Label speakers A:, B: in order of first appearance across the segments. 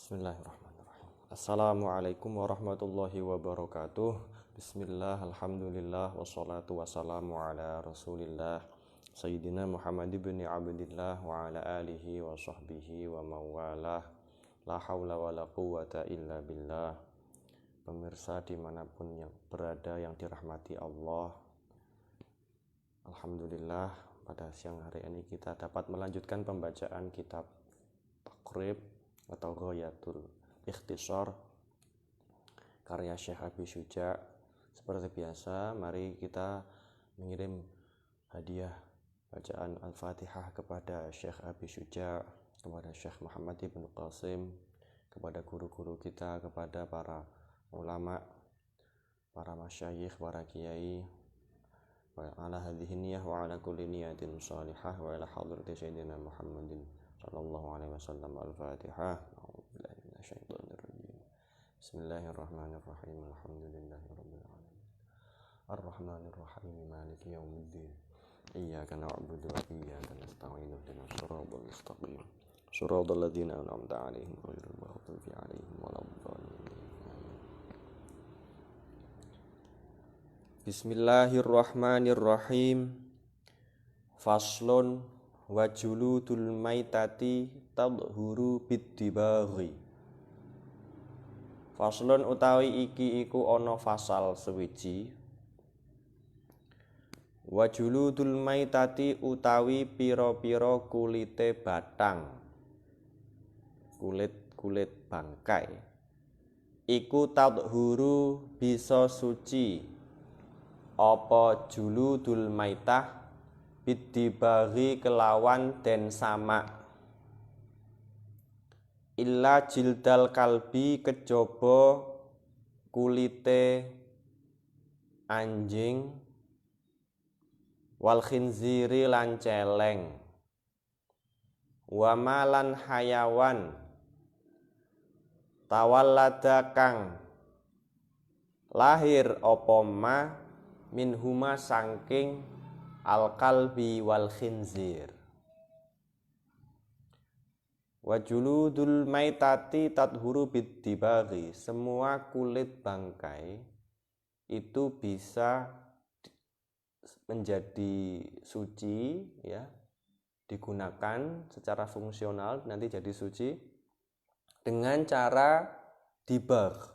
A: Bismillahirrahmanirrahim. Assalamualaikum warahmatullahi wabarakatuh. Bismillah, alhamdulillah, wassalatu wassalamu ala rasulillah Sayyidina Muhammad ibn Abdillah wa ala alihi wa sahbihi wa mawalah. La hawla wa la quwwata illa billah. Pemirsa dimanapun yang berada yang dirahmati Allah, alhamdulillah pada siang hari ini kita dapat melanjutkan pembacaan kitab Taqrib atau Ghayatul Ikhtisar karya Syekh Abi Syuja. Seperti biasa, mari kita mengirim hadiah bacaan Al-Fatihah kepada Syekh Abi Syuja, kepada Syekh Muhammad ibn Qasim, kepada guru-guru kita, kepada para ulama, para masyayikh, para kiai, wa ala hadhihi niyyah wa ala kulli niyatin shalihah wa ila hadrati sayyidina Muhammadin sallallahu alaihi wasallam. Al-Fatihah. A'udzubillahi minasyaitonir rajim. Bismillahirrahmanirrahim. Alhamdulillahirabbil alamin. Arrahmanir rahim. Maliki yaumiddin. Iyyaka na'budu wa iyyaka nasta'in. Ihdinas siratal mustaqim. Shiratal ladzina an'amta 'alaihim ghairil maghdubi 'alaihim waladdallin. Bismillahirrahmanirrahim. Faslun wa juludul maitati tadhuru biddibaghi. Faslun utawi iki iku ana fasal sewiji. Wa juludul maitati utawi pira-pira kulite batang, kulit bangkai, iku tadhuru bisa suci apa juludul maitah biddibaghi kelawan den sama, illa jildal kalbi kejaba kulite anjing, wal khinziri lan celeng, wa malan hayawan tawallada kang lahir apa ma minhuma saking al-kalbi wal khinzir. Wa juludul maitati tadhuru biddibaghi. Semua kulit bangkai itu bisa menjadi suci, ya, digunakan secara fungsional nanti jadi suci dengan cara dibagh.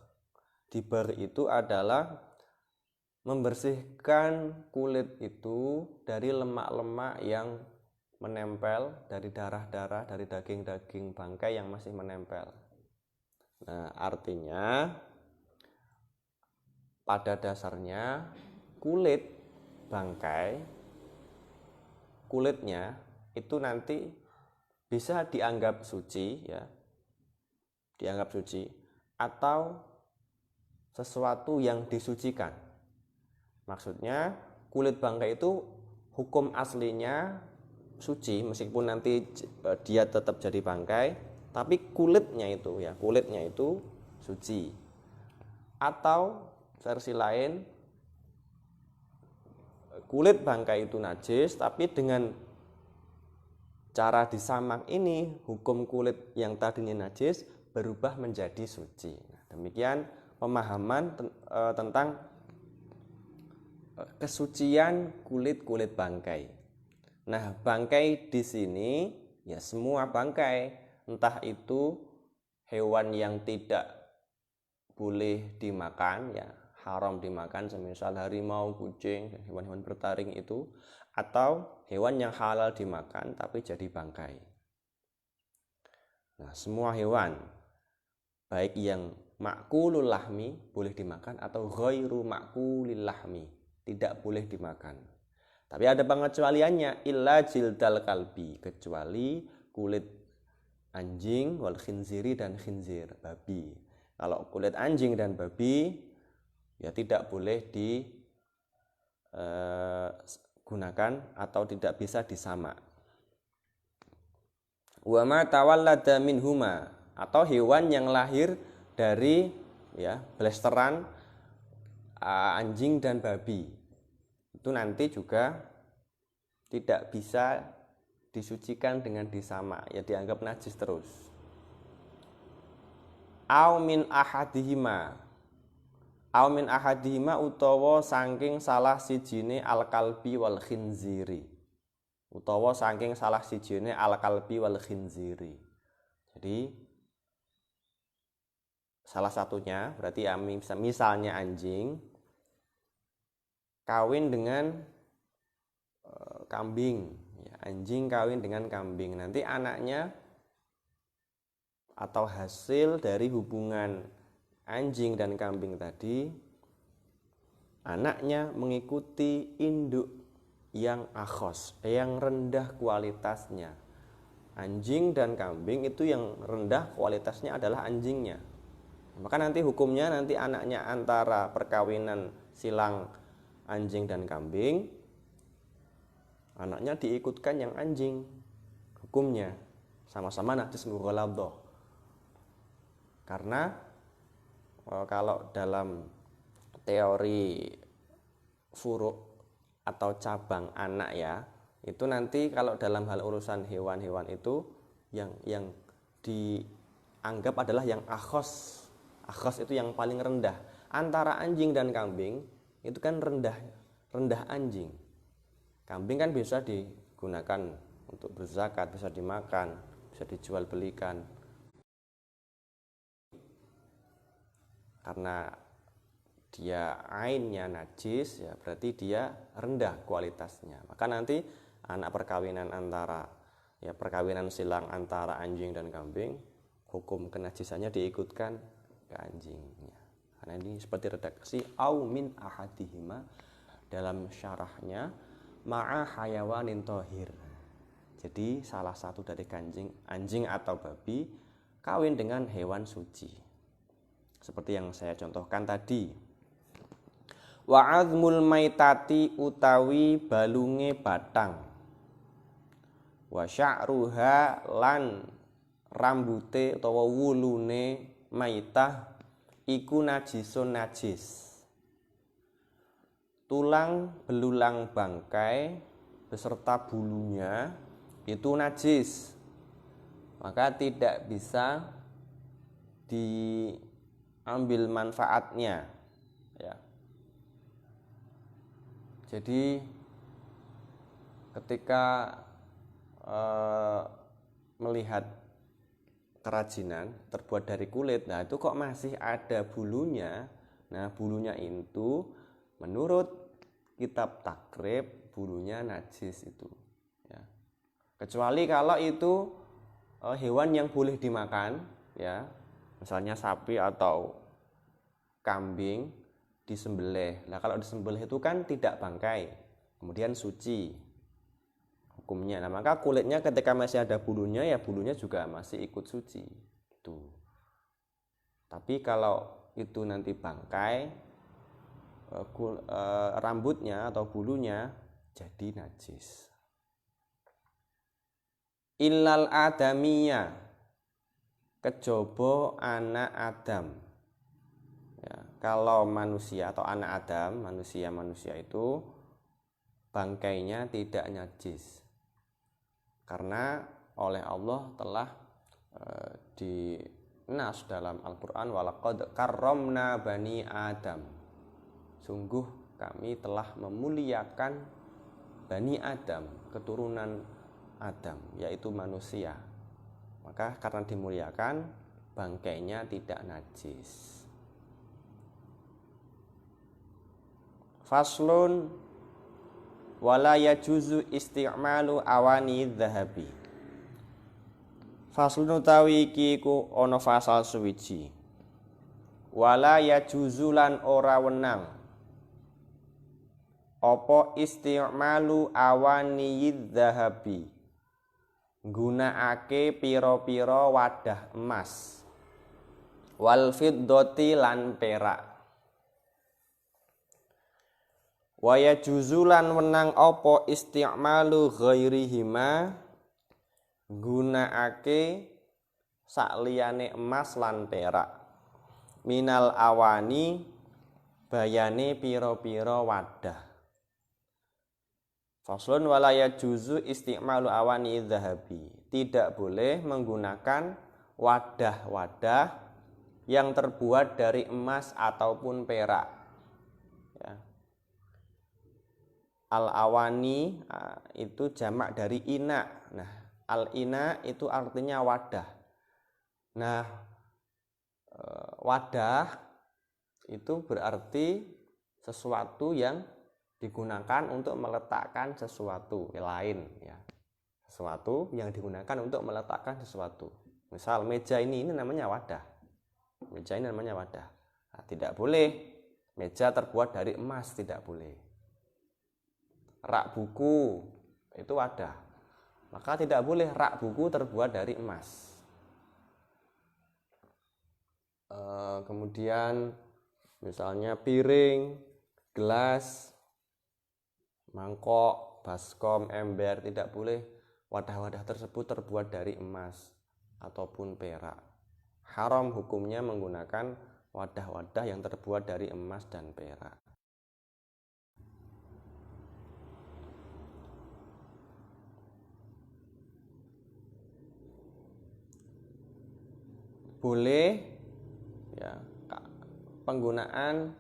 A: Dibagh itu adalah membersihkan kulit itu dari lemak-lemak yang menempel, dari darah-darah, dari daging-daging bangkai yang masih menempel. Nah, artinya pada dasarnya kulit bangkai, kulitnya itu nanti bisa dianggap suci, ya, dianggap suci atau sesuatu yang disucikan. Maksudnya kulit bangkai itu hukum aslinya suci, meskipun nanti dia tetap jadi bangkai, tapi kulitnya itu, ya, kulitnya itu suci. Atau versi lain, kulit bangkai itu najis, tapi dengan cara disamak ini hukum kulit yang tadinya najis berubah menjadi suci. Nah, demikian pemahaman tentang kesucian kulit bangkai. Nah, bangkai di sini ya semua bangkai, entah itu hewan yang tidak boleh dimakan, ya, haram dimakan, semisal harimau, kucing, hewan-hewan bertaring itu, atau hewan yang halal dimakan tapi jadi bangkai. Nah, semua hewan baik yang makulul lahmi boleh dimakan atau ghairu makulil lahmi tidak boleh dimakan. Tapi ada pengecualiannya, illa jildal kalbi, kecuali kulit anjing, wal khinziri dan khinzir, babi. Kalau kulit anjing dan babi ya tidak boleh digunakan atau tidak bisa disamak. Wa ma tawallada minhuma, atau hewan yang lahir dari, ya, blasteran anjing dan babi, itu nanti juga tidak bisa disucikan dengan disamak, ya dianggap najis terus. au min ahadihima utawa saking salah sijine al-kalbi wal khinziri. Utawa saking salah sijine al-kalbi wal khinziri. Jadi salah satunya berarti ya, misalnya anjing kawin dengan kambing, ya, anjing kawin dengan kambing. Nanti anaknya atau hasil dari hubungan anjing dan kambing tadi, anaknya mengikuti induk yang akhos, yang rendah kualitasnya. Anjing dan kambing itu yang rendah kualitasnya adalah anjingnya. Maka nanti hukumnya nanti anaknya antara perkawinan silang anjing dan kambing, anaknya diikutkan yang anjing. Hukumnya sama-sama najis mughalladhah. Karena kalau dalam teori furu' atau cabang anak ya, itu nanti kalau dalam hal urusan hewan-hewan itu yang dianggap adalah yang akhos. Akhos itu yang paling rendah. Antara anjing dan kambing itu kan rendah anjing. Kambing kan bisa digunakan untuk berzakat, bisa dimakan, bisa dijual belikan. Karena dia ainnya najis, ya berarti dia rendah kualitasnya. Maka nanti anak perkawinan silang antara anjing dan kambing, hukum kenajisannya diikutkan ke anjingnya. Karena ini seperti redaksi au min ahadihima dalam syarahnya ma'a hayawanin tohir. Jadi salah satu dari anjing atau babi kawin dengan hewan suci. Seperti yang saya contohkan tadi. Wa azmul maitati utawi balunge batang. Wa sya'ruha lan rambute utawa wulune maitah iku najisun najis. Tulang belulang bangkai beserta bulunya itu najis. Maka tidak bisa diambil manfaatnya, ya. Jadi ketika melihat kerajinan terbuat dari kulit, nah itu kok masih ada bulunya. Nah bulunya itu menurut kitab takrib bulunya najis itu, ya. Kecuali kalau itu hewan yang boleh dimakan, ya, misalnya sapi atau kambing disembelih. Nah kalau disembelih itu kan tidak bangkai, kemudian suci hukumnya. Nah maka kulitnya ketika masih ada bulunya, ya bulunya juga masih ikut suci itu. Tapi kalau itu nanti bangkai, rambutnya atau bulunya jadi najis. Illal adamiyah, kejaba anak Adam. Ya, kalau manusia atau anak Adam, manusia itu bangkainya tidak najis. Karena oleh Allah telah dinas dalam Al-Quran, walaqad karramna bani Adam. Sungguh kami telah memuliakan bani Adam, keturunan Adam, yaitu manusia. Maka karena dimuliakan, bangkainya tidak najis. Faslun wala yajuzu isti'malu awani dhahabi. Faslun utawi iki ku ana fasal suwiji. Wala yajuzu lan ora wenang apa isti'malu awani dhahabi, nggunakake pira-pira wadah emas, wal fiddati lan perak. Wa yajuzu lan wenang apa isti'malu ghairihima, nggunakake sakliyane emas lan perak, minal awani bayane pira-pira wadah. Faslun wala yajuzu isti'malu awani dhahabi, tidak boleh menggunakan wadah-wadah yang terbuat dari emas ataupun perak. Ya. Al-awani itu jamak dari ina. Nah, al-ina itu artinya wadah. Nah, wadah itu berarti sesuatu yang digunakan untuk meletakkan sesuatu lain, ya. Sesuatu yang digunakan untuk meletakkan sesuatu. Misal meja ini namanya wadah. Meja ini namanya wadah. Nah, tidak boleh meja terbuat dari emas, tidak boleh. Rak buku itu wadah, maka tidak boleh rak buku terbuat dari emas. Kemudian misalnya piring, gelas, mangkok, baskom, ember, tidak boleh wadah-wadah tersebut terbuat dari emas ataupun perak. Haram hukumnya menggunakan wadah-wadah yang terbuat dari emas dan perak. Boleh ya penggunaan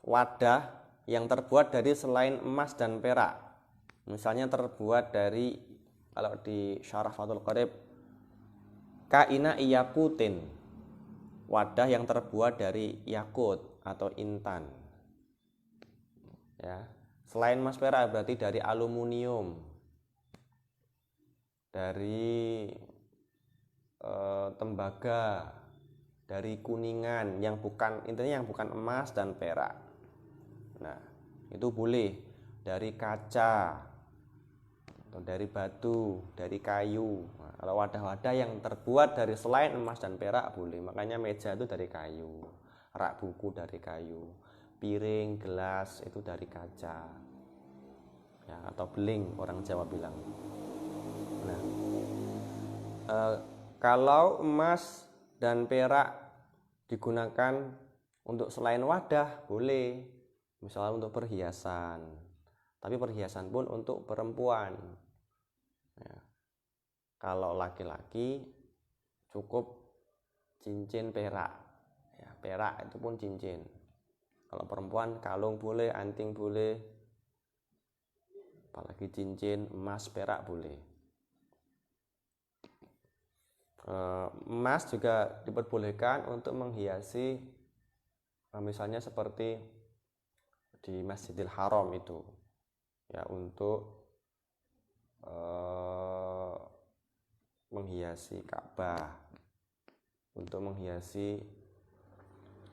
A: wadah yang terbuat dari selain emas dan perak. Misalnya terbuat dari, kalau di Syarah Fathul Qorib, kaina iyakutin, wadah yang terbuat dari yakut atau intan. Ya, selain emas perak berarti dari aluminium, dari tembaga, dari kuningan, yang bukan, intinya yang bukan emas dan perak. Nah, itu boleh. Dari kaca atau dari batu, dari kayu. Nah, kalau wadah-wadah yang terbuat dari selain emas dan perak boleh. Makanya meja itu dari kayu, rak buku dari kayu, piring, gelas itu dari kaca, ya, atau beling orang Jawa bilang. Nah, kalau emas dan perak digunakan untuk selain wadah boleh, misalnya untuk perhiasan, tapi perhiasan pun untuk perempuan. Ya. Kalau laki-laki cukup cincin perak, ya, perak itu pun cincin. Kalau perempuan kalung boleh, anting boleh, apalagi cincin emas perak boleh. Emas juga diperbolehkan untuk menghiasi, misalnya seperti di Masjidil Haram itu, ya, untuk menghiasi Ka'bah, untuk menghiasi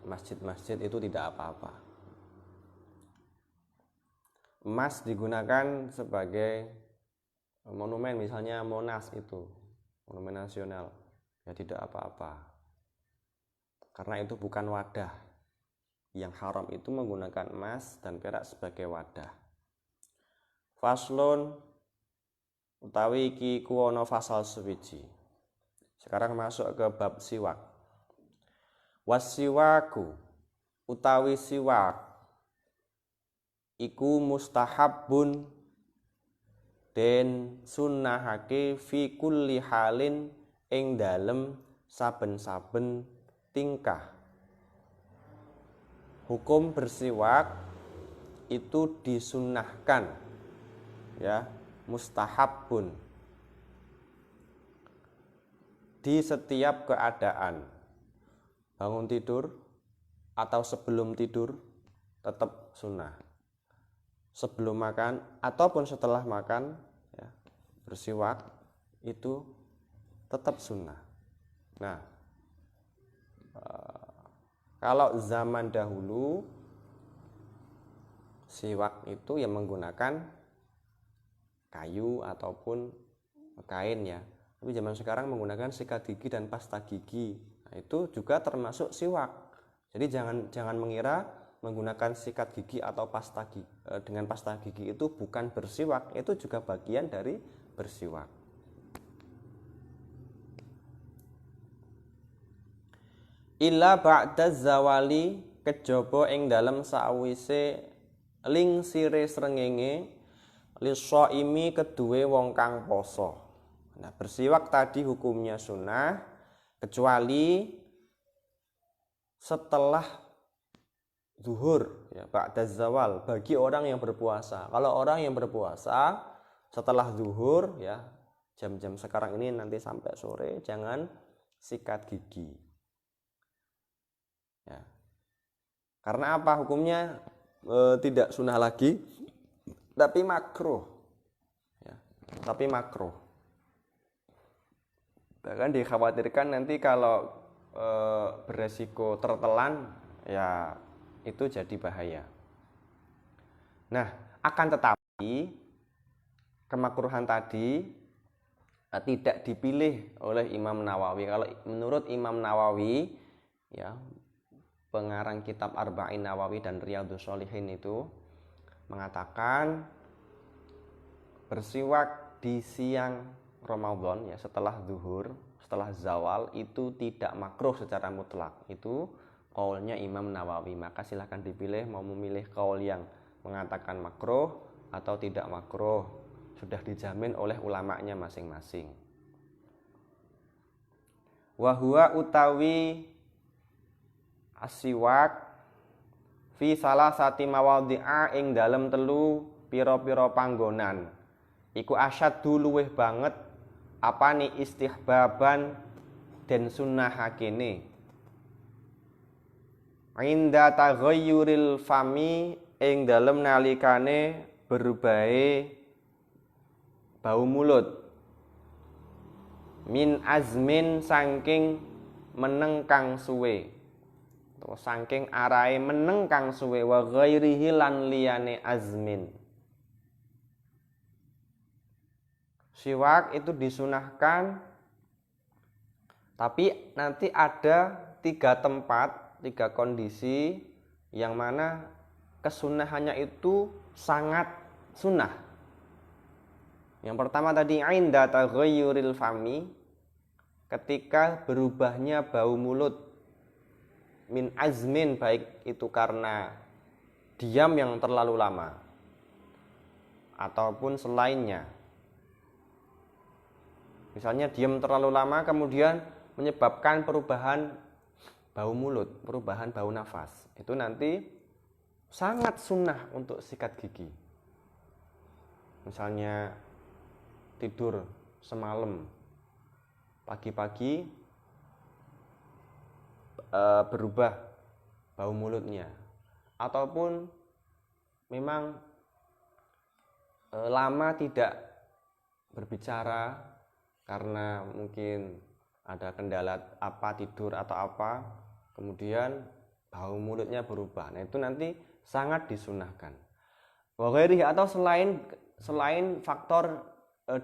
A: masjid-masjid itu tidak apa-apa. Emas digunakan sebagai monumen, misalnya Monas itu monumen nasional, ya tidak apa-apa, karena itu bukan wadah. Yang haram itu menggunakan emas dan perak sebagai wadah. Faslun utawi iki kuwono fasal suwiji. Sekarang masuk ke bab siwak. Wasiwaku utawi siwak iku mustahabun den sunnahake fi kulli halin ing dalem saben-saben tingkah. Hukum bersiwak itu disunnahkan, ya, mustahabun, di setiap keadaan. Bangun tidur atau sebelum tidur tetap sunnah. Sebelum makan ataupun setelah makan, ya, bersiwak itu tetap sunnah. Nah, kalau zaman dahulu siwak itu yang menggunakan kayu ataupun kain, ya. Tapi zaman sekarang menggunakan sikat gigi dan pasta gigi. Nah, itu juga termasuk siwak. Jadi jangan mengira menggunakan sikat gigi atau pasta gigi, dengan pasta gigi itu bukan bersiwak, itu juga bagian dari bersiwak. Illa ba'da zawali, kejaba ing dalem sawise lingsire srengenge lishaimi keduwe wong kang poso. Nah, bersiwak tadi hukumnya sunnah kecuali setelah zuhur, ya, ba'da zawal, bagi orang yang berpuasa. Kalau orang yang berpuasa setelah zuhur, ya, jam-jam sekarang ini nanti sampai sore, jangan sikat gigi. Ya. Karena apa? Hukumnya tidak sunnah lagi, tapi makruh. Ya, tapi makruh. Bahkan dikhawatirkan nanti kalau beresiko tertelan, ya itu jadi bahaya. Nah, akan tetapi kemakruhan tadi tidak dipilih oleh Imam Nawawi. Kalau menurut Imam Nawawi, ya, pengarang kitab Arba'in Nawawi dan Riyadhus Shalihin itu mengatakan bersiwak di siang Ramadan, ya, setelah zuhur, setelah zawal itu tidak makruh secara mutlak. Itu qaulnya Imam Nawawi. Maka silahkan dipilih mau memilih qaul yang mengatakan makruh atau tidak makruh. Sudah dijamin oleh ulamanya masing-masing. Wa huwa utawi asiwak fi salasati mawadhi'a ing dalem telu pira-pira panggonan. Iku asyaddu luweh banget apa nih istihbaban dan sunnah hakini inda taghayyuril fami ing dalem nalikane berubahe bau mulut min azmin saking meneng kang suwe atau saking arahe meneng kang suwe wa ghairihi lan liyane azmin. Siwak itu disunahkan, tapi nanti ada 3 tempat, 3 kondisi yang mana kesunahannya itu sangat sunnah. Yang pertama tadi inda taghayyuril fami, ketika berubahnya bau mulut min azmin, baik itu karena diam yang terlalu lama ataupun selainnya. Misalnya diam terlalu lama kemudian menyebabkan perubahan bau mulut, perubahan bau nafas. Itu nanti sangat sunnah untuk sikat gigi. Misalnya tidur semalam, pagi-pagi berubah bau mulutnya. Ataupun memang lama tidak berbicara karena mungkin ada kendala apa, tidur atau apa, kemudian bau mulutnya berubah. Nah, itu nanti sangat disunahkan. Wa ghairihi, atau selain faktor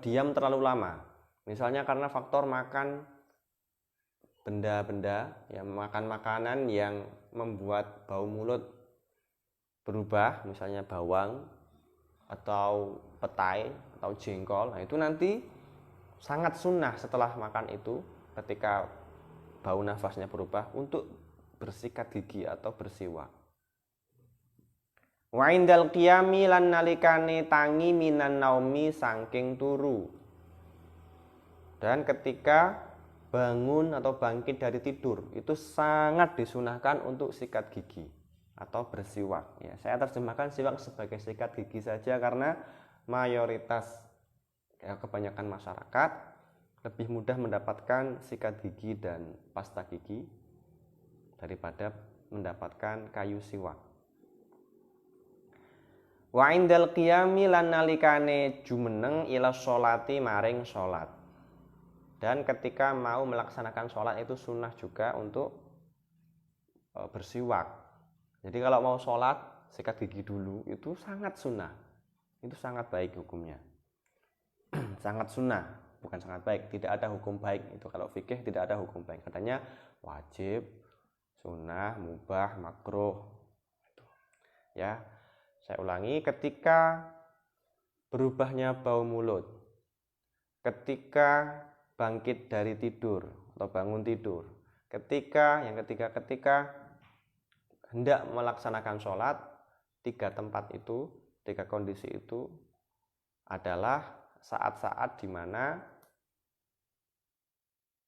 A: diam terlalu lama. Misalnya karena faktor makan benda-benda, ya, makan makanan yang membuat bau mulut berubah, misalnya bawang atau petai atau jengkol. Nah, itu nanti sangat sunnah setelah makan itu, ketika bau nafasnya berubah, untuk bersikat gigi atau bersiwak. Wa indal qiyami lan nalikane tangi minan naumi saking turu. Dan ketika bangun atau bangkit dari tidur, itu sangat disunahkan untuk sikat gigi atau bersiwak. Ya, saya terjemahkan siwak sebagai sikat gigi saja karena mayoritas, ya, kebanyakan masyarakat lebih mudah mendapatkan sikat gigi dan pasta gigi daripada mendapatkan kayu siwak. Wa indal qiyami lan nalikane jumeneng ila sholati maring sholat. Dan ketika mau melaksanakan sholat itu sunnah juga untuk bersiwak. Jadi kalau mau sholat sikat gigi dulu itu sangat sunnah. Itu sangat baik hukumnya. Sangat sunnah, bukan sangat baik. Tidak ada hukum baik itu. Kalau fikih tidak ada hukum baik. Katanya wajib, sunnah, mubah, makruh. Ya, saya ulangi, ketika berubahnya bau mulut, ketika bangkit dari tidur atau bangun tidur, ketika hendak melaksanakan sholat, 3 tempat itu, 3 kondisi itu adalah saat-saat di mana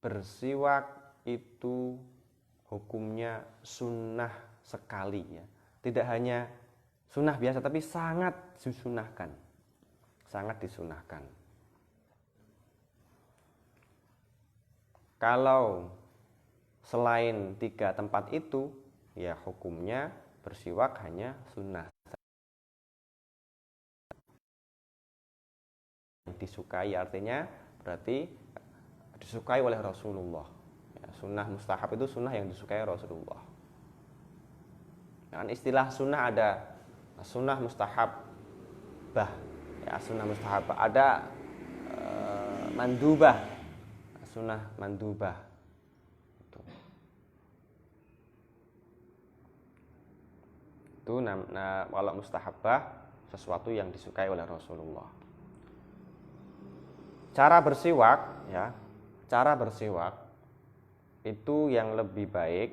A: bersiwak itu hukumnya sunnah sekali ya. Tidak hanya sunnah biasa tapi sangat disunahkan. Sangat disunahkan. Kalau selain 3 tempat itu, ya hukumnya bersiwak hanya sunnah. Disukai artinya berarti disukai oleh Rasulullah. Ya, sunnah mustahab itu sunnah yang disukai Rasulullah. Nah, istilah sunnah ada sunnah mustahab bah, ya sunnah mustahab. Ada mandubah, sunnah mandubah. Itu nah, kalau mustahabah sesuatu yang disukai oleh Rasulullah. Cara bersiwak ya, cara bersiwak itu yang lebih baik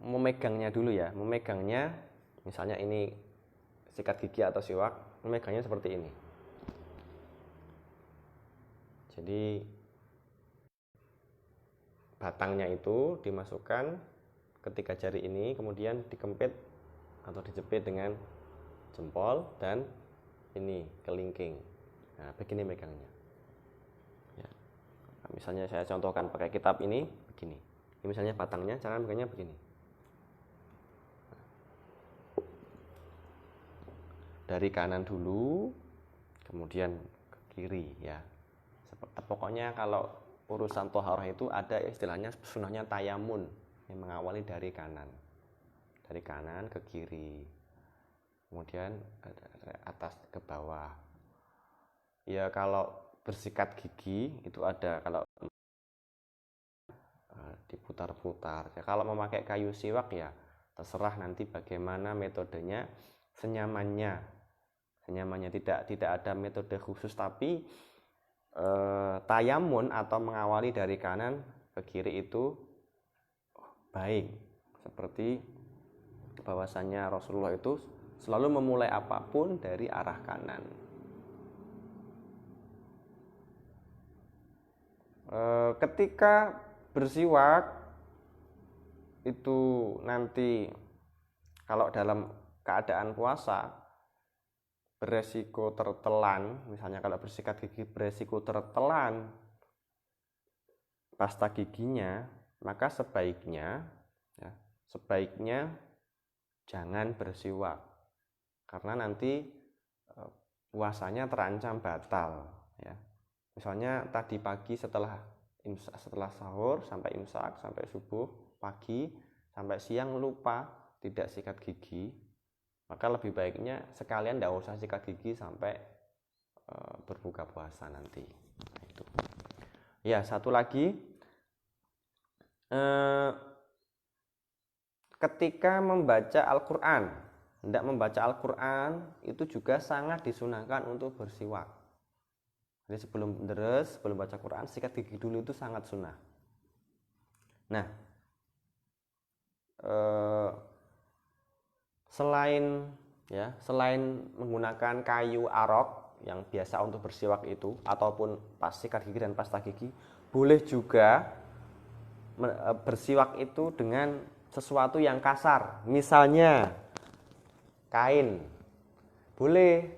A: memegangnya dulu ya, memegangnya misalnya ini sikat gigi atau siwak, memegangnya seperti ini. Jadi batangnya itu dimasukkan ketiga jari ini, kemudian dikempit atau dijepit dengan jempol dan ini kelingking. Nah, begini megangnya. Ya. Nah, misalnya saya contohkan pakai kitab ini begini. Ini misalnya batangnya, cara megangnya begini. Dari kanan dulu, kemudian ke kiri ya. Pokoknya kalau urusan toharah itu ada istilahnya sunnahnya tayamun yang mengawali dari kanan ke kiri, kemudian atas ke bawah. Ya kalau bersikat gigi itu ada kalau diputar-putar. Ya, kalau memakai kayu siwak ya terserah nanti bagaimana metodenya, senyamannya tidak ada metode khusus, tapi tayamun atau mengawali dari kanan ke kiri itu baik, seperti bahwasannya Rasulullah itu selalu memulai apapun dari arah kanan. Ketika bersiwak itu nanti kalau dalam keadaan puasa beresiko tertelan, misalnya kalau bersikat gigi beresiko tertelan pasta giginya, maka sebaiknya jangan bersiwak, karena nanti puasanya terancam batal ya. Misalnya tadi pagi setelah sahur sampai imsak, sampai subuh, pagi sampai siang lupa tidak sikat gigi, maka lebih baiknya sekalian tidak usah sikat gigi sampai berbuka puasa nanti. Nah, itu. Ya, satu lagi, ketika membaca Al-Quran, hendak membaca Al-Quran itu juga sangat disunahkan untuk bersiwak. Jadi sebelum deres, sebelum baca Quran, sikat gigi dulu itu sangat sunnah. Nah, selain menggunakan kayu arok yang biasa untuk bersiwak itu, ataupun sikat gigi dan pasta gigi, boleh juga bersiwak itu dengan sesuatu yang kasar, misalnya kain. Boleh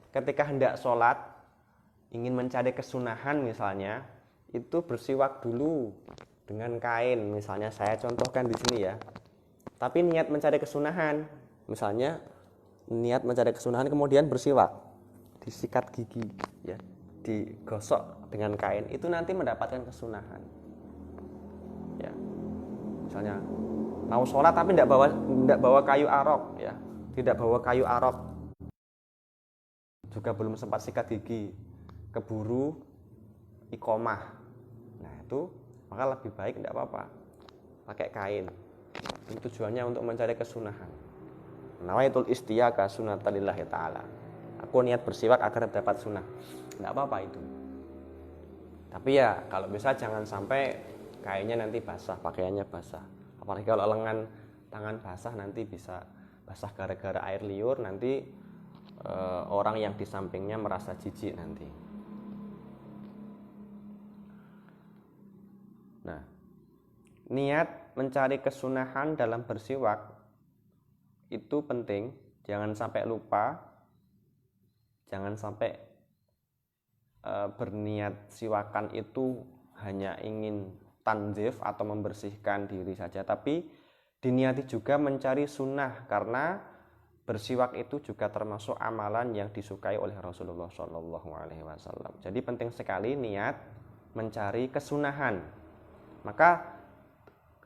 A: ketika hendak sholat ingin mencari kesunahan, misalnya itu bersiwak dulu dengan kain, misalnya saya contohkan di sini ya. Tapi niat mencari kesunahan, misalnya niat mencari kesunahan kemudian bersiwak, disikat gigi ya, digosok dengan kain, itu nanti mendapatkan kesunahan ya. Misalnya mau sholat tapi tidak bawa kayu arok ya, tidak bawa kayu arok, juga belum sempat sikat gigi, keburu iqomah, nah itu maka lebih baik tidak apa-apa pakai kain. Itu tujuannya untuk mencari kesunahan. Nawaitul istiyaka sunatalillahi ta'ala, aku niat bersiwak agar dapat sunnah, tidak apa-apa itu. Tapi ya kalau bisa jangan sampai kainnya nanti basah, pakaiannya basah. Apalagi kalau lengan tangan basah, nanti bisa basah gara-gara air liur, nanti orang yang di sampingnya merasa jijik nanti. Nah, niat mencari kesunahan dalam bersiwak itu penting, jangan sampai lupa, jangan sampai berniat siwakan itu hanya ingin tanzif atau membersihkan diri saja, tapi diniati juga mencari sunnah, karena bersiwak itu juga termasuk amalan yang disukai oleh Rasulullah SAW. Jadi penting sekali niat mencari kesunahan. Maka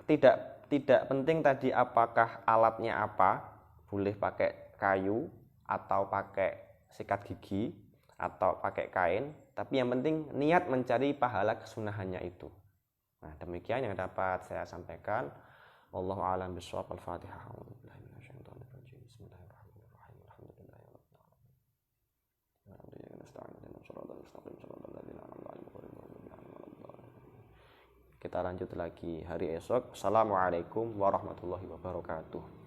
A: tidak penting tadi apakah alatnya apa, boleh pakai kayu atau pakai sikat gigi atau pakai kain, tapi yang penting niat mencari pahala kesunahannya itu. Nah, demikian yang dapat saya sampaikan. Wallahu a'lam bishawab. Al-Fatihah. Kita lanjut lagi hari esok. Assalamualaikum warahmatullahi wabarakatuh.